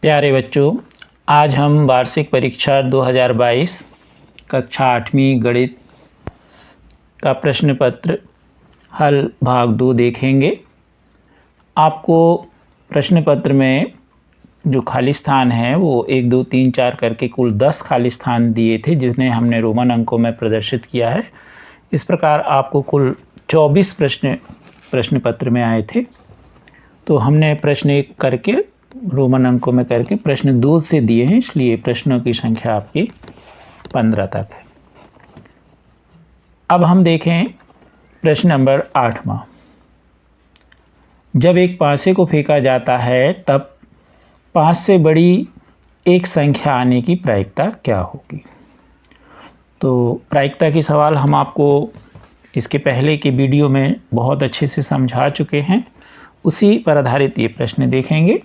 प्यारे बच्चों, आज हम वार्षिक परीक्षा 2022 कक्षा 8वीं गणित का प्रश्न पत्र हल भाग 2 देखेंगे। आपको प्रश्न पत्र में जो खाली स्थान है वो 1, 2, 3, 4 करके कुल 10 खाली स्थान दिए थे, जिन्हें हमने रोमन अंकों में प्रदर्शित किया है। इस प्रकार आपको कुल 24 प्रश्न पत्र में आए थे। तो हमने प्रश्न 1 करके रोमन अंकों में करके प्रश्न 2 से दिए हैं, इसलिए प्रश्नों की संख्या आपकी 15 तक है। अब हम देखें प्रश्न नंबर 8वां। जब एक पासे को फेंका जाता है तब 5 से बड़ी एक संख्या आने की प्रायिकता क्या होगी। तो प्रायिकता की सवाल हम आपको इसके पहले के वीडियो में बहुत अच्छे से समझा चुके हैं, उसी पर आधारित ये प्रश्न देखेंगे।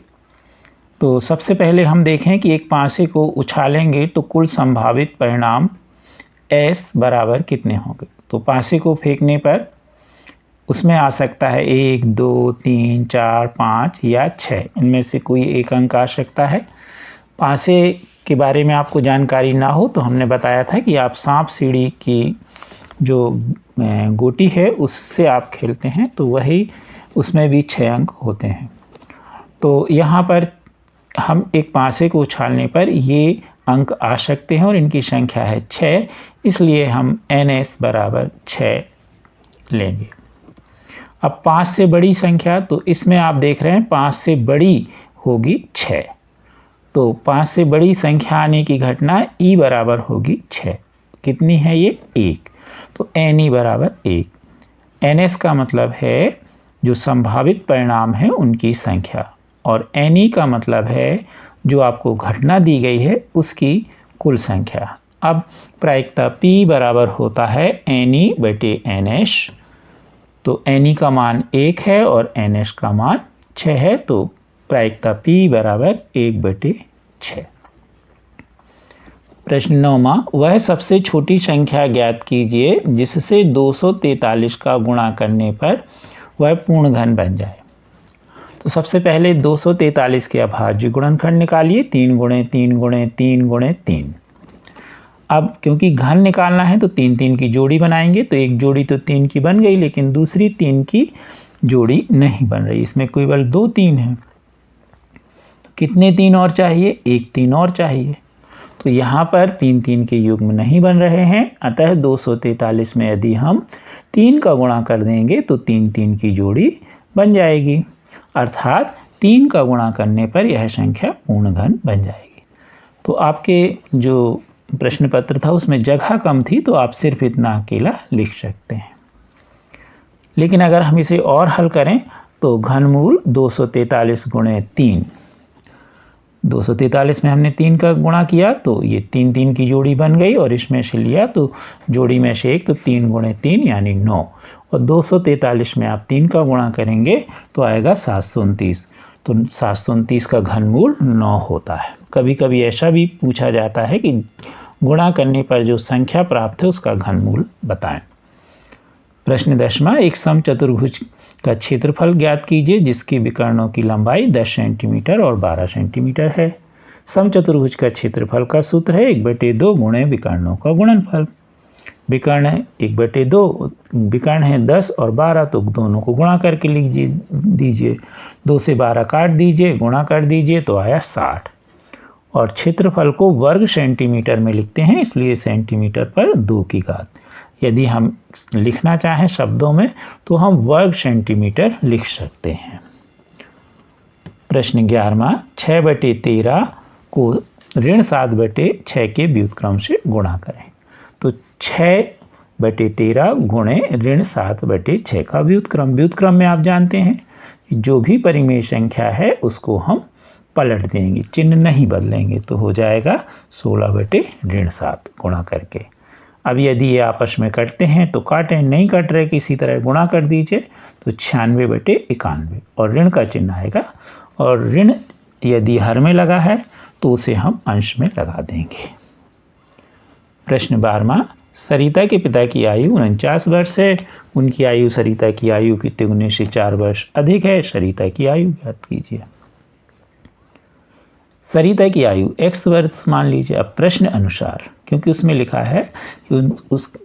तो सबसे पहले हम देखें कि एक पासे को उछालेंगे तो कुल संभावित परिणाम S बराबर कितने होंगे। तो पासे को फेंकने पर उसमें आ सकता है 1, 2, 3, 4, 5 या 6, इनमें से कोई एक अंक आ सकता है। पासे के बारे में आपको जानकारी ना हो तो हमने बताया था कि आप सांप सीढ़ी की जो गोटी है उससे आप खेलते हैं, तो वही उसमें भी 6 अंक होते हैं। तो यहाँ पर हम एक पासे को उछालने पर ये अंक आ सकते हैं और इनकी संख्या है 6, इसलिए हम NS बराबर 6 लेंगे। अब 5 से बड़ी संख्या, तो इसमें आप देख रहे हैं 5 से बड़ी होगी 6, तो 5 से बड़ी संख्या आने की घटना E बराबर होगी 6। कितनी है ये? 1। तो NE बराबर 1। NS का मतलब है जो संभावित परिणाम है उनकी संख्या, और NE का मतलब है जो आपको घटना दी गई है उसकी कुल संख्या। अब प्रायिकता P बराबर होता है NE बटे NS। तो NE का मान 1 है और NS का मान 6 है, तो प्रायिकता P बराबर 1 बटे 6। प्रश्न 9वां। वह सबसे छोटी संख्या ज्ञात कीजिए जिससे 243 का गुणा करने पर वह पूर्ण घन बन जाए। तो सबसे पहले 243 के अभाज्य गुणनखंड निकालिए। 3 गुणे 3 गुणे 3 गुणे 3। अब क्योंकि घन निकालना है तो 3 3 की जोड़ी बनाएंगे। तो एक जोड़ी तो 3 की बन गई, लेकिन दूसरी 3 की जोड़ी नहीं बन रही, इसमें केवल 2 3 है। तो कितने 3 और चाहिए? एक 3 और चाहिए। तो यहाँ पर 3 3 के युग्म नहीं बन रहे हैं, अतः 243 में यदि हम 3 का गुणा कर देंगे तो 3 3 की जोड़ी बन जाएगी, अर्थात 3 का गुणा करने पर यह संख्या पूर्ण घन बन जाएगी। तो आपके जो प्रश्न पत्र था उसमें जगह कम थी, तो आप सिर्फ इतना अकेला लिख सकते हैं। लेकिन अगर हम इसे और हल करें तो घनमूल 243 गुणे 3, 243 में हमने 3 का गुणा किया तो ये 3 3 की जोड़ी बन गई, और इसमें से लिया तो जोड़ी में से 1, तो 3 गुणे 3 यानी 9, और 243 में आप 3 का गुणा करेंगे तो आएगा 729। तो 729 का घनमूल 9 होता है। कभी कभी ऐसा भी पूछा जाता है कि गुणा करने पर जो संख्या प्राप्त है उसका घनमूल बताएं। प्रश्न 10वां। एक समचतुर्भुज का क्षेत्रफल ज्ञात कीजिए जिसकी विकर्णों की लंबाई 10 सेंटीमीटर और 12 सेंटीमीटर है। समचतुर्भुज का क्षेत्रफल का सूत्र है 1/2 गुणे विकर्णों का गुणनफल। विकर्ण है 1/2, विकर्ण है 10 और 12, तो दोनों को गुणा करके लिख दीजिए। 2 से 12 काट दीजिए, गुणा कर दीजिए तो आया 60। और क्षेत्रफल को वर्ग सेंटीमीटर में लिखते हैं, इसलिए सेंटीमीटर पर 2 की घात। यदि हम लिखना चाहें शब्दों में तो हम वर्ग सेंटीमीटर लिख सकते हैं। प्रश्न 11वां। 6/13 को ऋण 7/6 के व्युत्क्रम से गुणा करें। तो 6/13 गुणे ऋण 7/6 का व्युत्क्रम। व्युत्क्रम में आप जानते हैं कि जो भी परिमेय संख्या है उसको हम पलट देंगे, चिन्ह नहीं बदलेंगे, तो हो जाएगा 16/7 गुणा करके। अब यदि ये आपस में कटते हैं तो काटें, नहीं कट रहे किसी तरह गुणा कर दीजिए, तो 96/91, और ऋण का चिन्ह आएगा, और ऋण यदि हर में लगा है तो उसे हम अंश में लगा देंगे। प्रश्न 12वां। सरिता के पिता की आयु 49 वर्ष है। उनकी आयु सरिता की आयु के तिगुने से 4 वर्ष अधिक है। सरिता की आयु ज्ञात कीजिए। सरिता की आयु x वर्ष मान लीजिए। अब प्रश्न अनुसार, क्योंकि उसमें लिखा है कि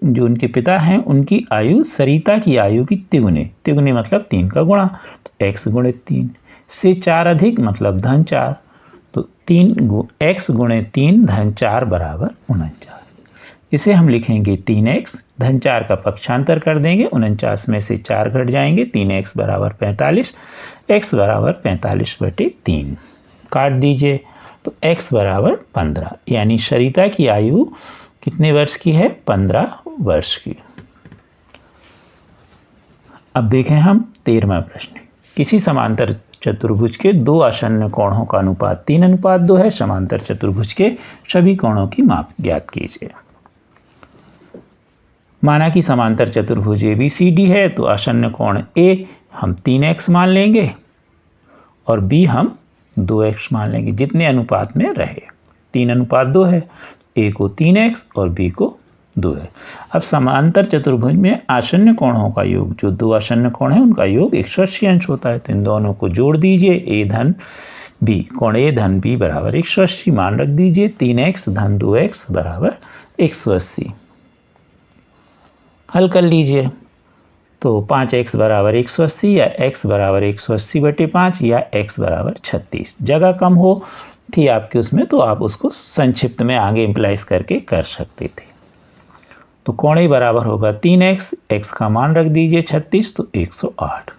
जो उनके पिता हैं उनकी आयु सरिता की आयु की तिगुने, तिगुने मतलब 3 का गुणा, तो x गुणे 3 से 4 अधिक मतलब धन 4, तो x गुणे 3 धन 4 बराबर 49। इसे हम लिखेंगे 3x, धन 4 का पक्षांतर कर देंगे, 49 में से 4 घट जाएंगे, 3x बराबर 45, x बराबर 45/3 काट दीजिए, तो x बराबर 15, यानी सरिता की आयु कितने वर्ष की है? 15 वर्ष की। अब देखें हम 13वां प्रश्न। किसी समांतर चतुर्भुज के दो आसन्न कोणों का अनुपात 3:2 है। समांतर चतुर्भुज के सभी कोणों की माप ज्ञात कीजिए। माना कि समांतर चतुर्भुज ABCD है, तो आसन्न कोण A हम 3x मान लेंगे और B हम 2x मान लेंगे, जितने अनुपात में रहे। 3:2 है, A को 3x और B को 2 है। अब समांतर चतुर्भुज में आसन्न कोणों का योग, जो दो आसन्न कोण है उनका योग 180 अंश होता है, तो इन दोनों को जोड़ दीजिए। A धन B, कोण A धन B बराबर 180 मान रख दीजिए। 3x धन 2x बराबर 180 हल कर लीजिए, तो 5x बराबर 180 या x बराबर 180/5 या x बराबर 36। जगह कम हो थी आपके उसमें, तो आप उसको संक्षिप्त में आगे इम्प्लाइज करके कर सकते थे। तो कोण A बराबर होगा 3x, x का मान रख दीजिए 36, तो 108।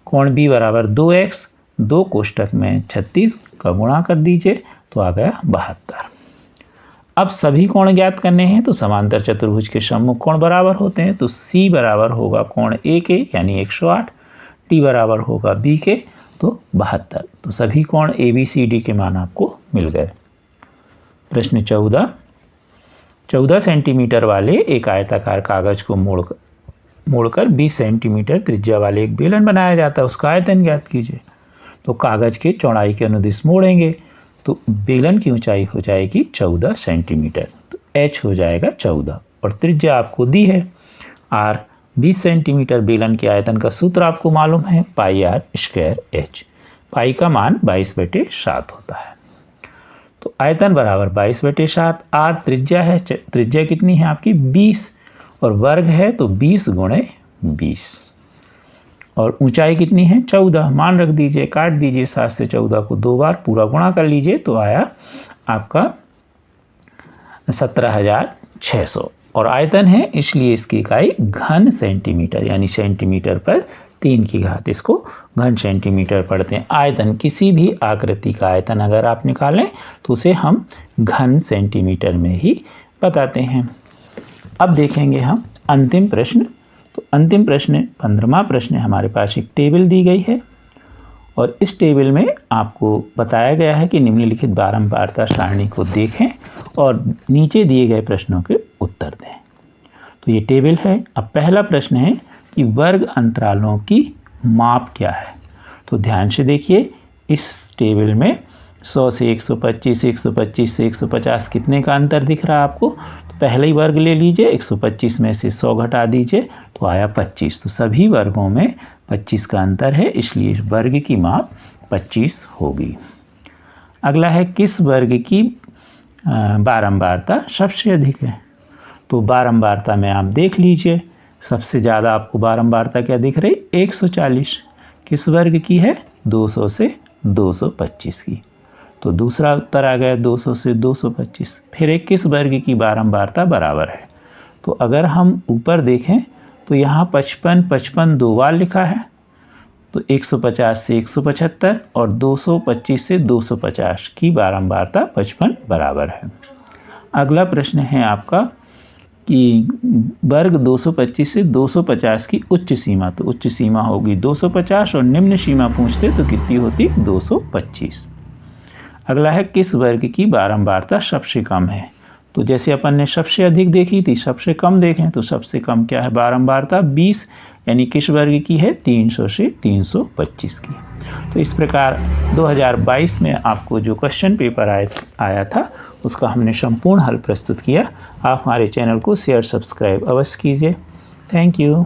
कोण B बराबर 2x, 2 कोष्टक में 36 का गुणा कर दीजिए, तो आ गया 72। अब सभी कोण ज्ञात करने हैं, तो समांतर चतुर्भुज के सम्मुख कोण बराबर होते हैं, तो C बराबर होगा कोण A के यानी 108, T बराबर होगा B के, तो 72। तो सभी कोण ABCD के मान आपको मिल गए। प्रश्न 14 सेंटीमीटर वाले एक आयताकार कागज को मोड़कर 20 सेंटीमीटर त्रिज्या वाले एक बेलन बनाया जाता है, उसका आयतन ज्ञात कीजिए। तो कागज के चौड़ाई के अनुदिश मोड़ेंगे, तो बेलन की ऊंचाई हो जाएगी 14 सेंटीमीटर, तो h हो जाएगा 14 और त्रिज्या आपको दी है r 20 सेंटीमीटर। बेलन के आयतन का सूत्र आपको मालूम है, πr²h। पाई का मान 22/7 होता है, तो आयतन बराबर 22/7। r त्रिज्या है, त्रिज्या कितनी है आपकी 20 और वर्ग है तो 20 गुणे 20 और ऊंचाई कितनी है 14, मान रख दीजिए, काट दीजिए। 7 से 14 को 2 बार पूरा गुणा कर लीजिए, तो आया आपका 17,600 और आयतन है, इसलिए इसकी इकाई घन सेंटीमीटर यानी सेंटीमीटर पर 3 की घात, इसको घन सेंटीमीटर पढ़ते हैं। आयतन, किसी भी आकृति का आयतन अगर आप निकालें तो उसे हम घन सेंटीमीटर में ही बताते हैं। अब देखेंगे हम अंतिम प्रश्न। तो अंतिम प्रश्न 15वां प्रश्न हमारे पास एक टेबल दी गई है और इस टेबल में आपको बताया गया है कि निम्नलिखित बारंबारता सारणी को देखें और नीचे दिए गए प्रश्नों के उत्तर दें। तो ये टेबल है। अब पहला प्रश्न है कि वर्ग अंतरालों की माप क्या है। तो ध्यान से देखिए, इस टेबल में 100 से 125, 125 से 150 कितने का अंतर दिख रहा है आपको। तो पहले ही वर्ग ले लीजिए, 125 में से 100 घटा दीजिए तो आया 25। तो सभी वर्गों में 25 का अंतर है, इसलिए वर्ग की माप 25 होगी। अगला है किस वर्ग की बारंबारता सबसे अधिक है। तो बारंबारता में आप देख लीजिए, सबसे ज़्यादा आपको बारंबारता क्या दिख रही 140। किस वर्ग की है 200 से 225 की। तो दूसरा उत्तर आ गया 200 से 225। फिर एक किस वर्ग की बारंबारता बराबर है। तो अगर हम ऊपर देखें तो यहाँ 55 55 दो बार लिखा है, तो 150 से 175 और 225 से 250 की बारंबारता 55 बराबर है। अगला प्रश्न है आपका कि वर्ग 225 से 250 की उच्च सीमा। तो उच्च सीमा होगी 250 और निम्न सीमा पूछते तो कितनी होती 225। अगला है किस वर्ग की बारंबारता सबसे कम है। तो जैसे अपन ने सबसे अधिक देखी थी, सबसे कम देखें तो सबसे कम क्या है बारंबारता 20, यानी किस वर्ग की है 300 से 325 की। तो इस प्रकार 2022 में आपको जो क्वेश्चन पेपर आया था उसका हमने संपूर्ण हल प्रस्तुत किया। आप हमारे चैनल को शेयर सब्सक्राइब अवश्य कीजिए। Thank you.